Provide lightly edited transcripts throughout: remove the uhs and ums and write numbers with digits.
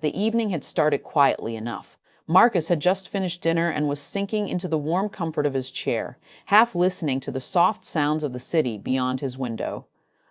the evening had started quietly enough. Marcus had just finished dinner and was sinking into the warm comfort of his chair, half listening to the soft sounds of the city beyond his window.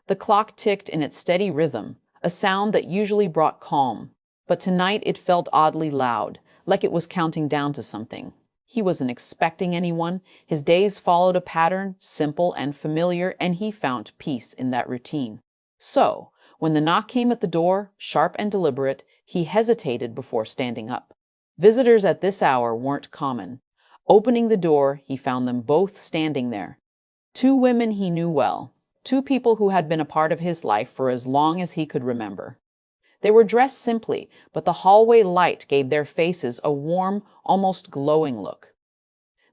The clock ticked in its steady rhythm, a sound that usually brought calm, but tonight it felt oddly loud, like it was counting down to something. He wasn't expecting anyone. His days followed a pattern, simple and familiar, and he found peace in that routine. So, when the knock came at the door, sharp and deliberate, he hesitated before standing up. Visitors at this hour weren't common. Opening the door, he found them both standing there. Two women he knew well, two people who had been a part of his life for as long as he could remember. They were dressed simply, but the hallway light gave their faces a warm, almost glowing look.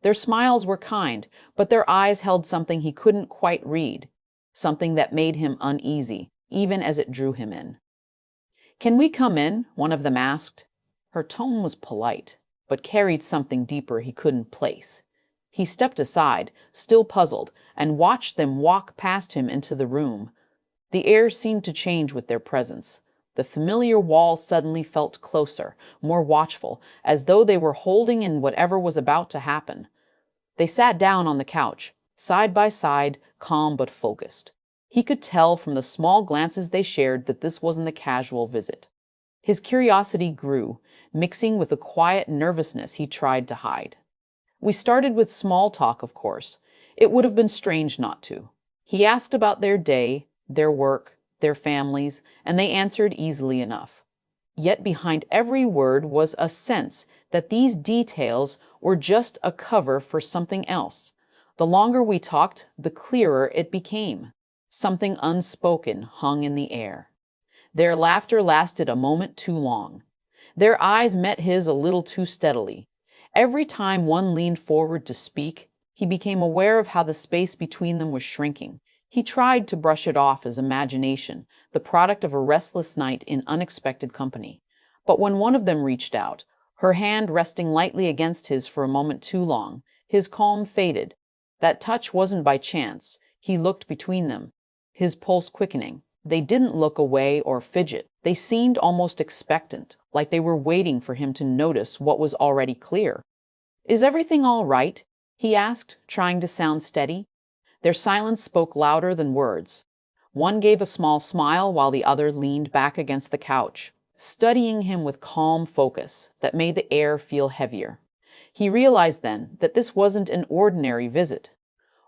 Their smiles were kind, but their eyes held something he couldn't quite read, something that made him uneasy, even as it drew him in. "Can we come in?" one of them asked. Her tone was polite, but carried something deeper he couldn't place. He stepped aside, still puzzled, and watched them walk past him into the room. The air seemed to change with their presence. The familiar walls suddenly felt closer, more watchful, as though they were holding in whatever was about to happen. They sat down on the couch, side by side, calm but focused. He could tell from the small glances they shared that this wasn't a casual visit. His curiosity grew, mixing with the quiet nervousness he tried to hide. We started with small talk, of course. It would have been strange not to. He asked about their day, their work, their families, and they answered easily enough. Yet behind every word was a sense that these details were just a cover for something else. The longer we talked, the clearer it became. Something unspoken hung in the air. Their laughter lasted a moment too long. Their eyes met his a little too steadily. Every time one leaned forward to speak, he became aware of how the space between them was shrinking. He tried to brush it off as imagination, the product of a restless night in unexpected company. But when one of them reached out, her hand resting lightly against his for a moment too long, his calm faded. That touch wasn't by chance. He looked between them, his pulse quickening. They didn't look away or fidget. They seemed almost expectant, like they were waiting for him to notice what was already clear. "Is everything all right?" he asked, trying to sound steady. Their silence spoke louder than words. One gave a small smile while the other leaned back against the couch, studying him with calm focus that made the air feel heavier. He realized then that this wasn't an ordinary visit.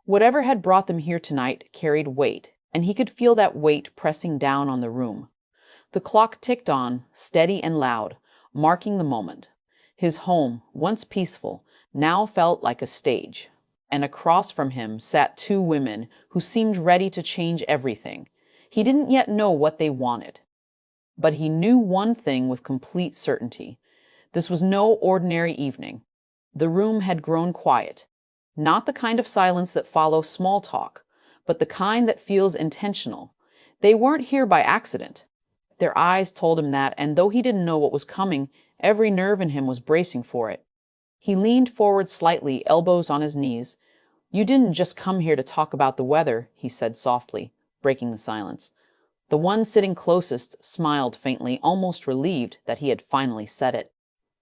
Whatever had brought them here tonight carried weight, and he could feel that weight pressing down on the room. The clock ticked on, steady and loud, marking the moment. His home, once peaceful, now felt like a stage, and across from him sat two women who seemed ready to change everything. He didn't yet know what they wanted, but he knew one thing with complete certainty. This was no ordinary evening. The room had grown quiet, not the kind of silence that follows small talk, but the kind that feels intentional. They weren't here by accident. Their eyes told him that, and though he didn't know what was coming, every nerve in him was bracing for it. He leaned forward slightly, elbows on his knees. "You didn't just come here to talk about the weather," he said softly, breaking the silence. The one sitting closest smiled faintly, almost relieved that he had finally said it.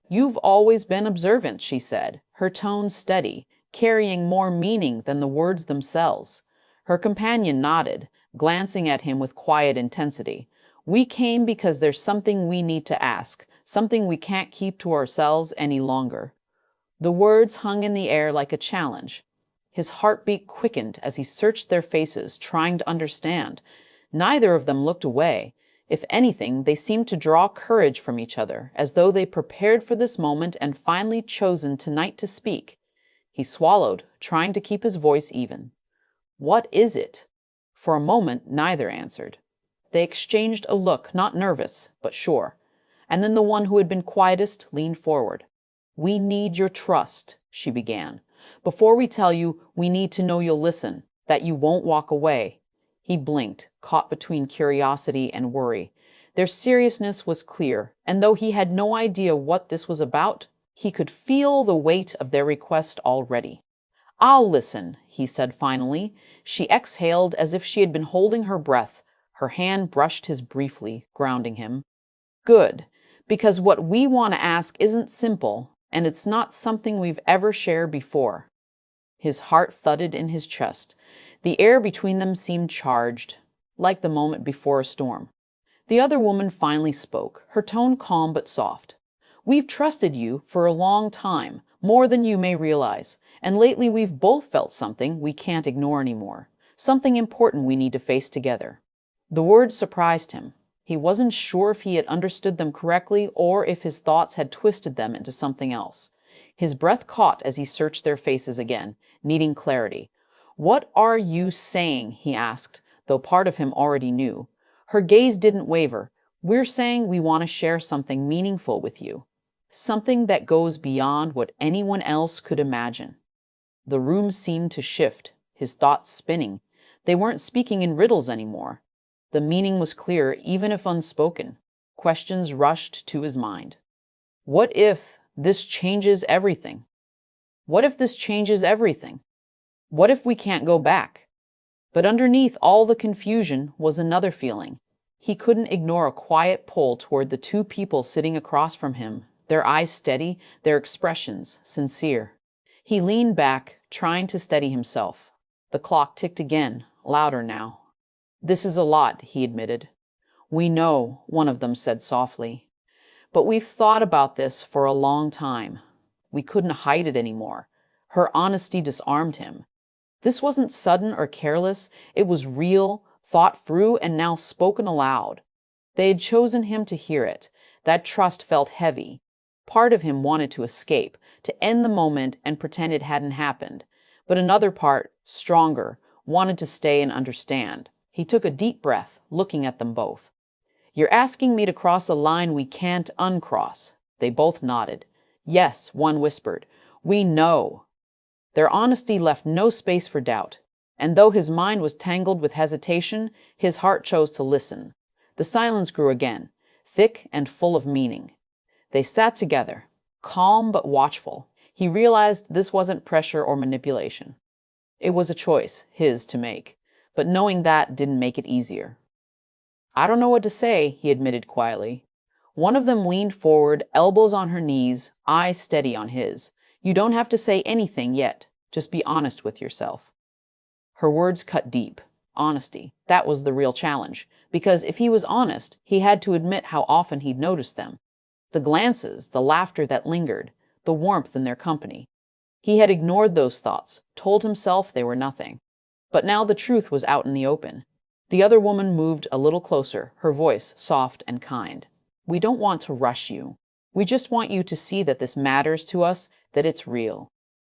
"You've always been observant," she said, her tone steady, carrying more meaning than the words themselves. Her companion nodded, glancing at him with quiet intensity. "We came because there's something we need to ask, something we can't keep to ourselves any longer." The words hung in the air like a challenge. His heartbeat quickened as he searched their faces, trying to understand. Neither of them looked away. If anything, they seemed to draw courage from each other, as though they prepared for this moment and finally chosen tonight to speak. He swallowed, trying to keep his voice even. "What is it?" For a moment, neither answered. They exchanged a look, not nervous, but sure. And then the one who had been quietest leaned forward. "We need your trust," she began. "Before we tell you, we need to know you'll listen, that you won't walk away." He blinked, caught between curiosity and worry. Their seriousness was clear, and though he had no idea what this was about, he could feel the weight of their request already. "I'll listen," he said finally. She exhaled as if she had been holding her breath. Her hand brushed his briefly, grounding him. "Good. Because what we want to ask isn't simple, and it's not something we've ever shared before. His heart thudded in his chest. The air between them seemed charged, like the moment before a storm. The other woman finally spoke, her tone calm but soft. We've trusted you for a long time, more than you may realize, and lately we've both felt something we can't ignore anymore, something important we need to face together. The words surprised him. He wasn't sure if he had understood them correctly or if his thoughts had twisted them into something else. His breath caught as he searched their faces again, needing clarity. "What are you saying?" he asked, though part of him already knew. Her gaze didn't waver. "We're saying we want to share something meaningful with you. Something that goes beyond what anyone else could imagine." The room seemed to shift, his thoughts spinning. They weren't speaking in riddles anymore. The meaning was clear, even if unspoken. Questions rushed to his mind. What if this changes everything? What if this changes everything? What if we can't go back? But underneath all the confusion was another feeling. He couldn't ignore a quiet pull toward the two people sitting across from him, their eyes steady, their expressions sincere. He leaned back, trying to steady himself. The clock ticked again, louder now. "This is a lot," he admitted. "We know," one of them said softly. "But we've thought about this for a long time." We couldn't hide it anymore. Her honesty disarmed him. This wasn't sudden or careless. It was real, thought through, and now spoken aloud. They had chosen him to hear it. That trust felt heavy. Part of him wanted to escape, to end the moment and pretend it hadn't happened. But another part, stronger, wanted to stay and understand. He took a deep breath, looking at them both. "You're asking me to cross a line we can't uncross." They both nodded. "Yes," one whispered. "We know." Their honesty left no space for doubt. And though his mind was tangled with hesitation, his heart chose to listen. The silence grew again, thick and full of meaning. They sat together, calm but watchful. He realized this wasn't pressure or manipulation. It was a choice, his to make. But knowing that didn't make it easier. "I don't know what to say," he admitted quietly. One of them leaned forward, elbows on her knees, eyes steady on his. "You don't have to say anything yet. Just be honest with yourself." Her words cut deep. Honesty. That was the real challenge. Because if he was honest, he had to admit how often he'd noticed them. The glances, the laughter that lingered, the warmth in their company. He had ignored those thoughts, told himself they were nothing. But now the truth was out in the open. The other woman moved a little closer, her voice soft and kind. "We don't want to rush you. We just want you to see that this matters to us, that it's real."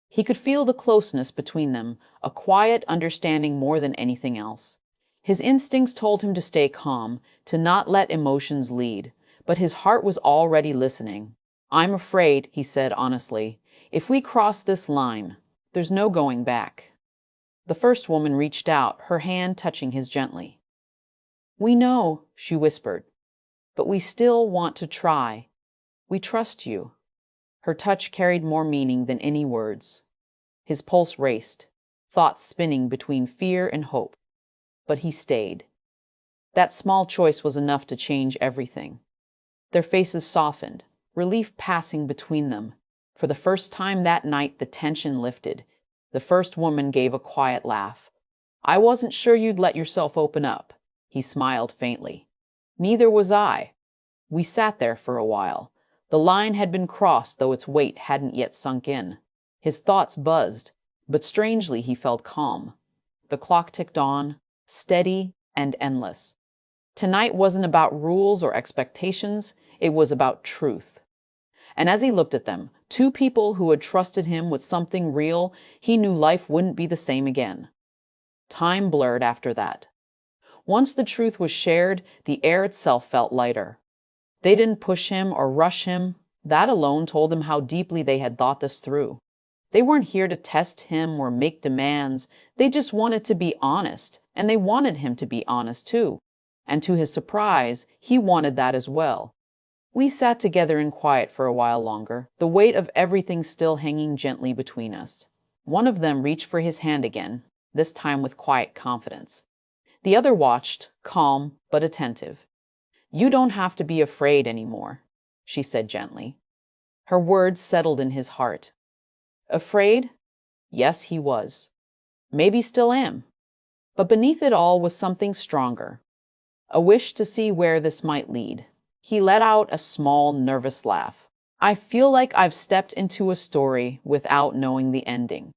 He could feel the closeness between them, a quiet understanding more than anything else. His instincts told him to stay calm, to not let emotions lead, but his heart was already listening. "I'm afraid," he said honestly, "if we cross this line, there's no going back." The first woman reached out, her hand touching his gently. "We know," she whispered, "but we still want to try. We trust you." Her touch carried more meaning than any words. His pulse raced, thoughts spinning between fear and hope. But he stayed. That small choice was enough to change everything. Their faces softened, relief passing between them. For the first time that night, the tension lifted. The first woman gave a quiet laugh. "I wasn't sure you'd let yourself open up." He smiled faintly. "Neither was I." We sat there for a while. The line had been crossed, though its weight hadn't yet sunk in. His thoughts buzzed, but strangely he felt calm. The clock ticked on, steady and endless. Tonight wasn't about rules or expectations, it was about truth. And as he looked at them, two people who had trusted him with something real, he knew life wouldn't be the same again. Time blurred after that. Once the truth was shared, the air itself felt lighter. They didn't push him or rush him. That alone told him how deeply they had thought this through. They weren't here to test him or make demands. They just wanted to be honest, and they wanted him to be honest too. And to his surprise, he wanted that as well. We sat together in quiet for a while longer, the weight of everything still hanging gently between us. One of them reached for his hand again, this time with quiet confidence. The other watched, calm but attentive. "You don't have to be afraid anymore." she said gently. Her words settled in his heart. Afraid? Yes, he was. Maybe still am. But beneath it all was something stronger, a wish to see where this might lead. He let out a small, nervous laugh. I feel like I've stepped into a story without knowing the ending.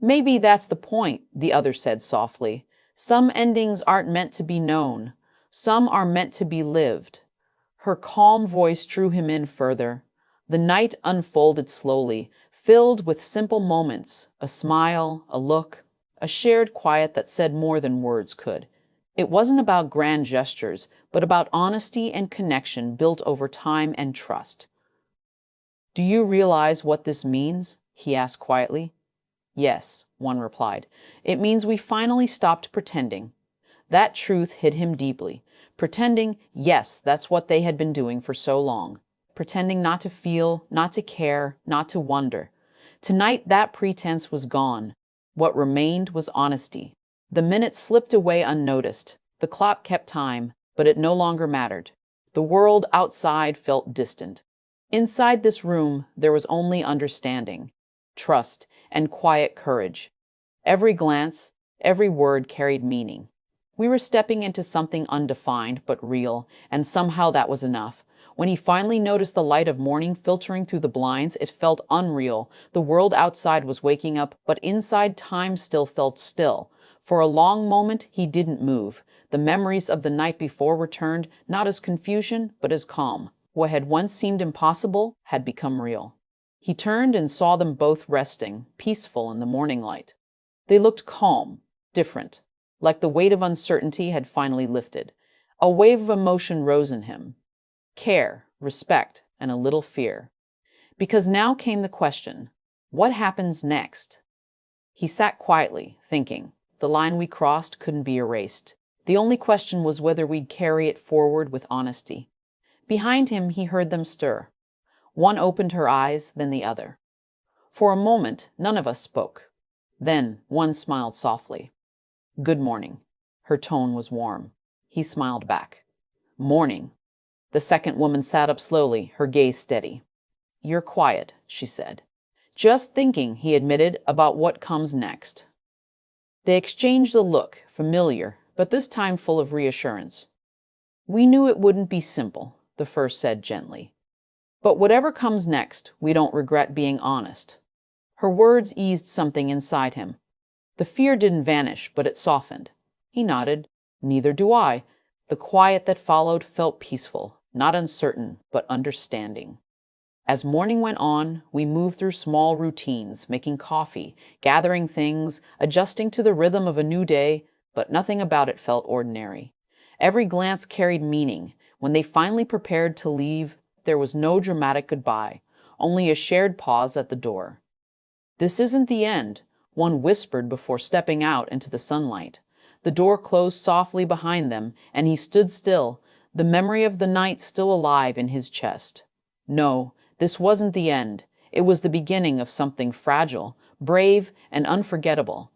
Maybe that's the point, the other said softly. Some endings aren't meant to be known. Some are meant to be lived. Her calm voice drew him in further. The night unfolded slowly, filled with simple moments, a smile, a look, a shared quiet that said more than words could. It wasn't about grand gestures, but about honesty and connection built over time and trust. Do you realize what this means? He asked quietly. Yes, one replied. It means we finally stopped pretending. That truth hit him deeply. Pretending, yes, that's what they had been doing for so long. Pretending not to feel, not to care, not to wonder. Tonight that pretense was gone. What remained was honesty. The minutes slipped away unnoticed. The clock kept time, but it no longer mattered. The world outside felt distant. Inside this room, there was only understanding, trust, and quiet courage. Every glance, every word carried meaning. We were stepping into something undefined but real, and somehow that was enough. When he finally noticed the light of morning filtering through the blinds, it felt unreal. The world outside was waking up, but inside time still felt still. For a long moment, he didn't move. The memories of the night before returned, not as confusion, but as calm. What had once seemed impossible had become real. He turned and saw them both resting, peaceful in the morning light. They looked calm, different, like the weight of uncertainty had finally lifted. A wave of emotion rose in him. Care, respect, and a little fear. Because now came the question, what happens next? He sat quietly, thinking. The line we crossed couldn't be erased. The only question was whether we'd carry it forward with honesty. Behind him, he heard them stir. One opened her eyes, then the other. For a moment, none of us spoke. Then one smiled softly. Good morning. Her tone was warm. He smiled back. Morning. The second woman sat up slowly, her gaze steady. You're quiet, she said. Just thinking, he admitted, about what comes next. They exchanged a look, familiar, but this time full of reassurance. We knew it wouldn't be simple, the first said gently. But whatever comes next, we don't regret being honest. Her words eased something inside him. The fear didn't vanish, but it softened. He nodded. Neither do I. The quiet that followed felt peaceful, not uncertain, but understanding. As morning went on, we moved through small routines, making coffee, gathering things, adjusting to the rhythm of a new day, but nothing about it felt ordinary. Every glance carried meaning. When they finally prepared to leave, there was no dramatic goodbye, only a shared pause at the door. This isn't the end, one whispered before stepping out into the sunlight. The door closed softly behind them, and he stood still, the memory of the night still alive in his chest. No, this wasn't the end. It was the beginning of something fragile, brave, and unforgettable.